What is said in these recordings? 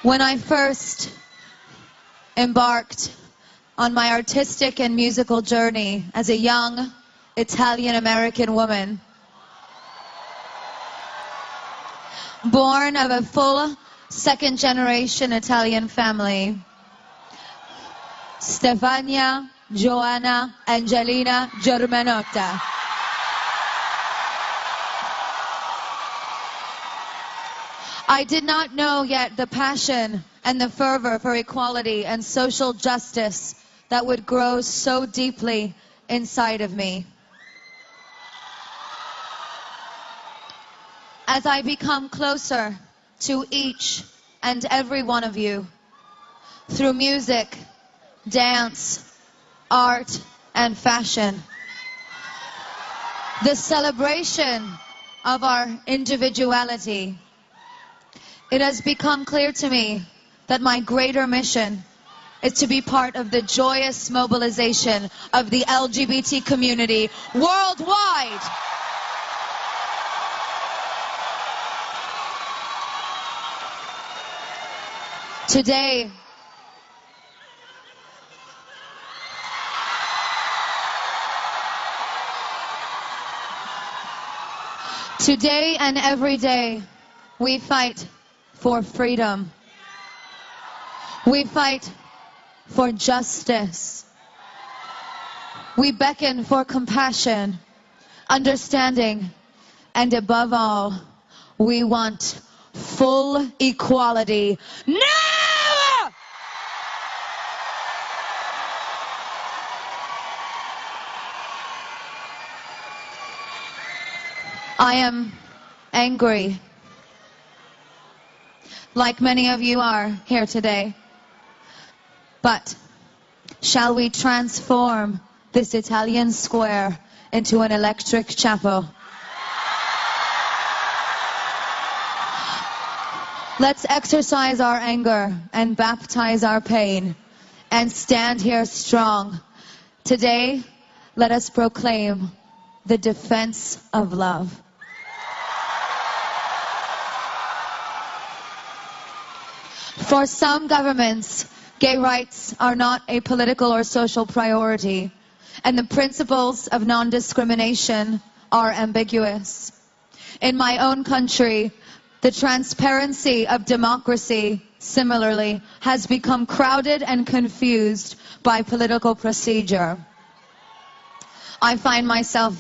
When I first embarked on my artistic and musical journey as a young Italian-American woman, born of a full second-generation Italian family, Stefania Joanna Angelina Germanotta. I did not know yet the passion and the fervor for equality and social justice that would grow so deeply inside of me. As I become closer to each and every one of you, through music, dance, art, and fashion, the celebration of our individuality, it has become clear to me that my greater mission is to be part of the joyous mobilization of the LGBT community worldwide. Today, and every day, we fight for freedom. We fight for justice. We beckon for compassion, understanding, and above all, we want full equality now! I am angry, like many of you are here today. But shall we transform this Italian square into an electric chapel? Let's exercise our anger and baptize our pain and stand here strong. Today, let us proclaim the defense of love. For some governments, gay rights are not a political or social priority, and the principles of non-discrimination are ambiguous. In my own country, the transparency of democracy, similarly, has become crowded and confused by political procedure. I find myself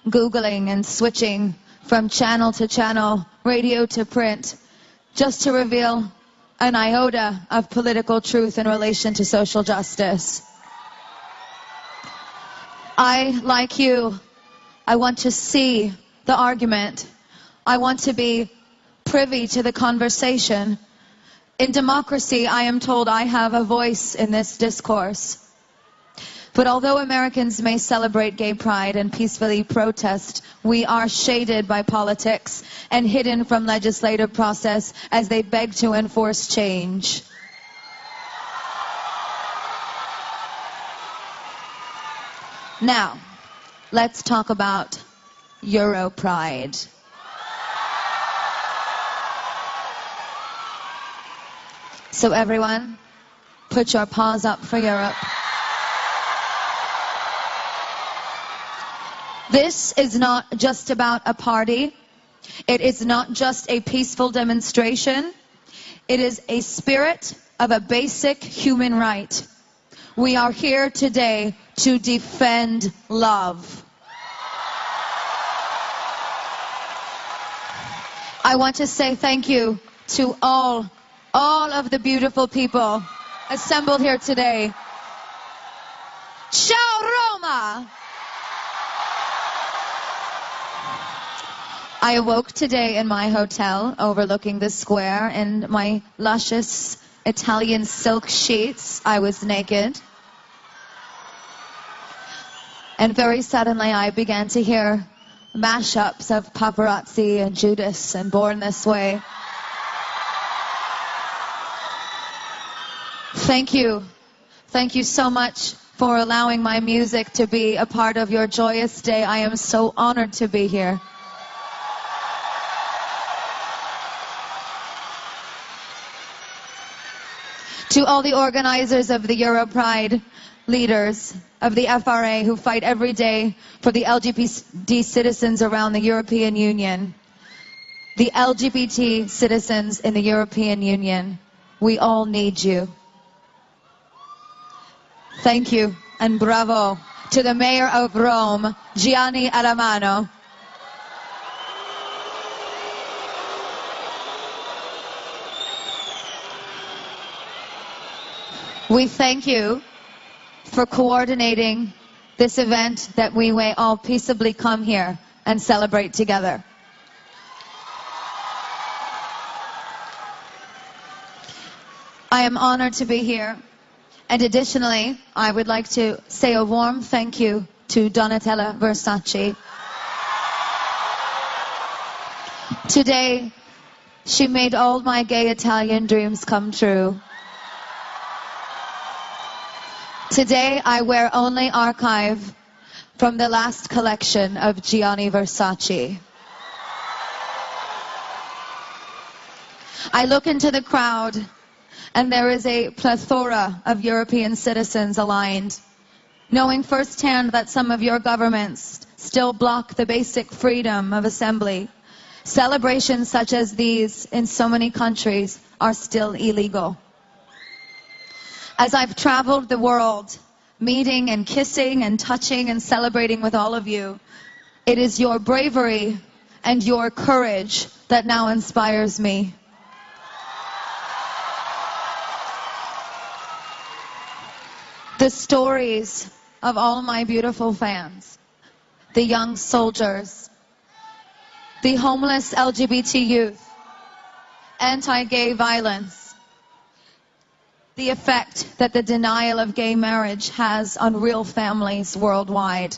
Googling and switching from channel to channel, radio to print, just to reveal an iota of political truth in relation to social justice. I, like you, I want to see the argument. I want to be privy to the conversation. In democracy, I am told I have a voice in this discourse. But although Americans may celebrate gay pride and peacefully protest, we are shaded by politics and hidden from legislative process as they beg to enforce change. Now, let's talk about Europride. So everyone, put your paws up for Europe. This is not just about a party. It is not just a peaceful demonstration. It is a spirit of a basic human right. We are here today to defend love. I want to say thank you to all of the beautiful people assembled here today. Ciao Roma! I awoke today in my hotel overlooking the square in my luscious Italian silk sheets. I was naked. And very suddenly I began to hear mashups of Paparazzi and Judas and Born This Way. Thank you. Thank you so much for allowing my music to be a part of your joyous day. I am so honored to be here. To all the organizers of the Europride, leaders of the FRA who fight every day for the LGBT citizens around the European Union, the LGBT citizens in the European Union, we all need you. Thank you and bravo to the Mayor of Rome, Gianni Aramano. We thank you for coordinating this event that we may all peaceably come here and celebrate together. I am honored to be here, and additionally, I would like to say a warm thank you to Donatella Versace. Today, she made all my gay Italian dreams come true. Today, I wear only archive from the last collection of Gianni Versace. I look into the crowd, and there is a plethora of European citizens aligned, knowing firsthand that some of your governments still block the basic freedom of assembly. Celebrations such as these in so many countries are still illegal. As I've traveled the world, meeting and kissing and touching and celebrating with all of you, it is your bravery and your courage that now inspires me. The stories of all my beautiful fans, the young soldiers, the homeless LGBT youth, anti-gay violence, the effect that the denial of gay marriage has on real families worldwide.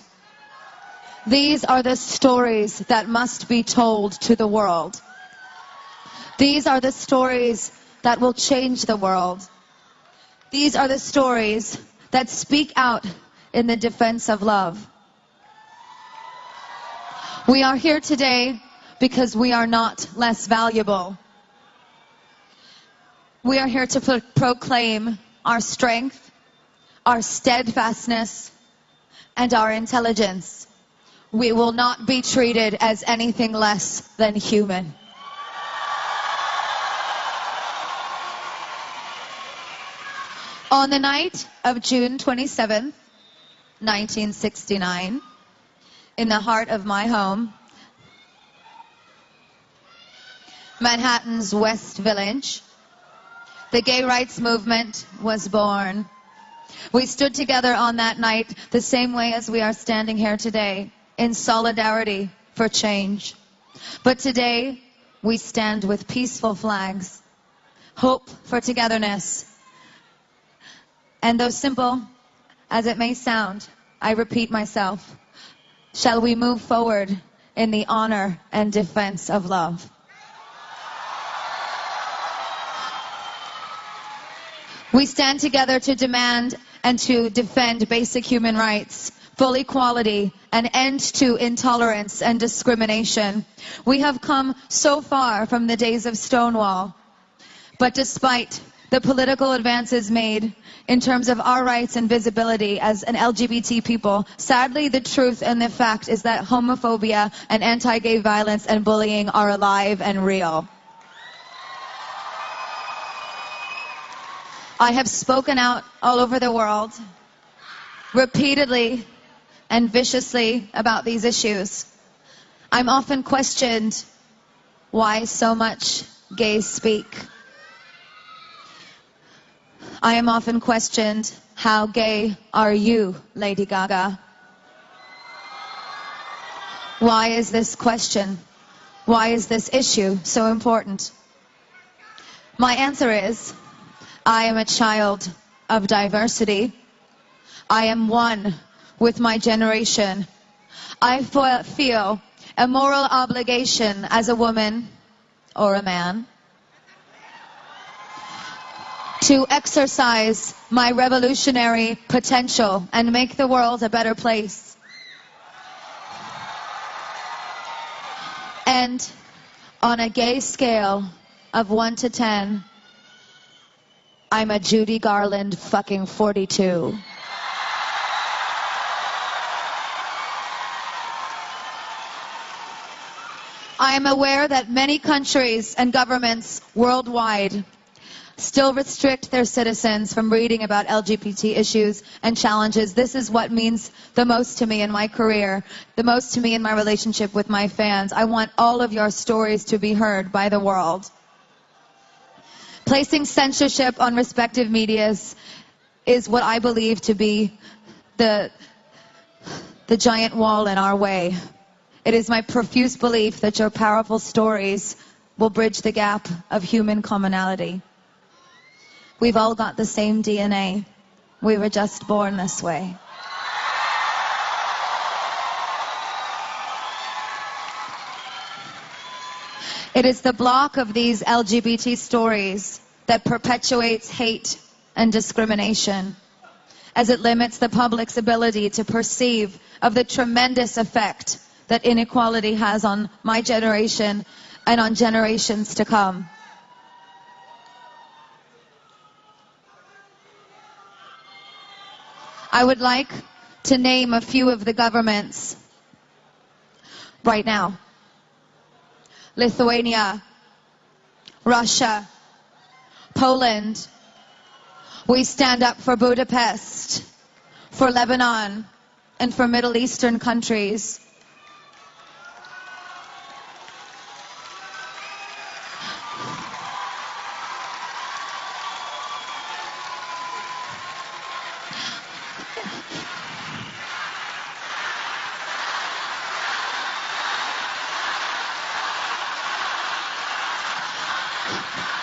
These are the stories that must be told to the world. These are the stories that will change the world. These are the stories that speak out in the defense of love. We are here today because we are not less valuable. We are here to proclaim our strength, our steadfastness, and our intelligence. We will not be treated as anything less than human. On the night of June 27th, 1969, in the heart of my home, Manhattan's West Village, the gay rights movement was born. We stood together on that night the same way as we are standing here today, in solidarity for change. But today, we stand with peaceful flags, hope for togetherness. And though simple as it may sound, I repeat myself, shall we move forward in the honor and defense of love? We stand together to demand and to defend basic human rights, full equality, an end to intolerance and discrimination. We have come so far from the days of Stonewall, but despite the political advances made in terms of our rights and visibility as an LGBT people, sadly the truth and the fact is that homophobia and anti-gay violence and bullying are alive and real. I have spoken out all over the world, repeatedly and viciously about these issues. I'm often questioned, why so much gays speak? I am often questioned, how gay are you, Lady Gaga? Why is this question? Why is this issue so important? My answer is, I am a child of diversity. I am one with my generation. I feel a moral obligation as a woman or a man to exercise my revolutionary potential and make the world a better place. And on a gay scale of 1 to 10, I'm a Judy Garland fucking 42. I am aware that many countries and governments worldwide still restrict their citizens from reading about LGBT issues and challenges. This is what means the most to me in my career, the most to me in my relationship with my fans. I want all of your stories to be heard by the world. Placing censorship on respective medias is what I believe to be the giant wall in our way. It is my profuse belief that your powerful stories will bridge the gap of human commonality. We've all got the same DNA. We were just born this way. It is the block of these LGBT stories that perpetuates hate and discrimination, as it limits the public's ability to perceive of the tremendous effect that inequality has on my generation and on generations to come. I would like to name a few of the governments right now. Lithuania, Russia, Poland. We stand up for Budapest, for Lebanon, and for Middle Eastern countries.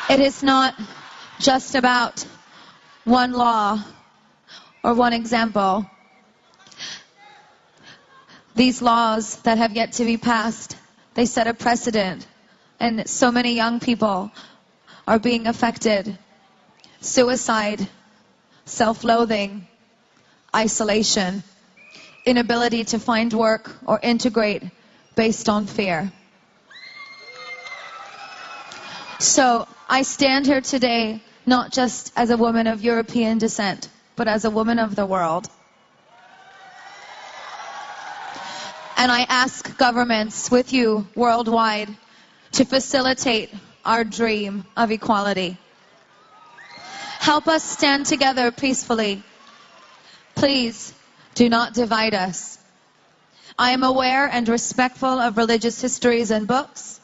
It is not just about one law or one example. These laws that have yet to be passed, they set a precedent, and so many young people are being affected. Suicide, self-loathing, isolation, inability to find work or integrate based on fear. So I stand here today not just as a woman of European descent, but as a woman of the world. And I ask governments with you worldwide to facilitate our dream of equality. Help us stand together peacefully. Please do not divide us. I am aware and respectful of religious histories and books.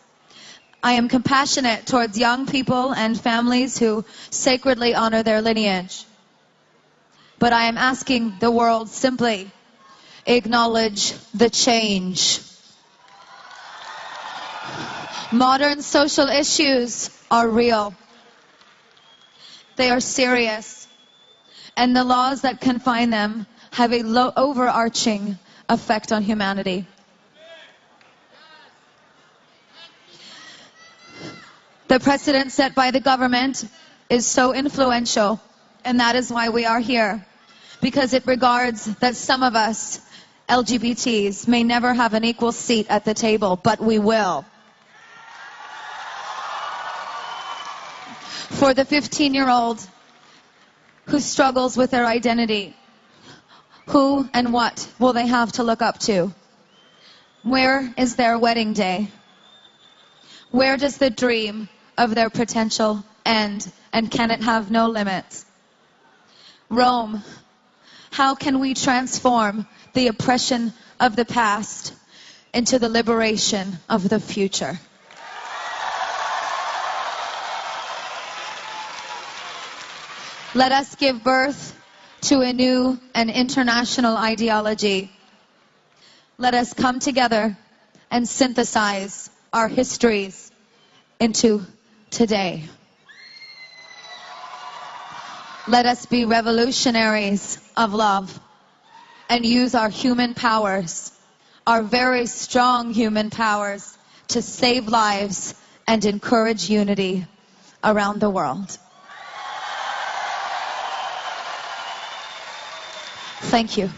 I am compassionate towards young people and families who sacredly honor their lineage. But I am asking the world simply, acknowledge the change. Modern social issues are real. They are serious. And the laws that confine them have a overarching effect on humanity. The precedent set by the government is so influential, and that is why we are here. Because it regards that some of us, LGBTs, may never have an equal seat at the table, but we will. For the 15-year-old who struggles with their identity, who and what will they have to look up to? Where is their wedding day? Where does the dream of their potential end, and can it have no limits? Rome, how can we transform the oppression of the past into the liberation of the future? Let us give birth to a new and international ideology. Let us come together and synthesize our histories into today. Let us be revolutionaries of love and use our human powers, our very strong human powers, to save lives and encourage unity around the world. Thank you.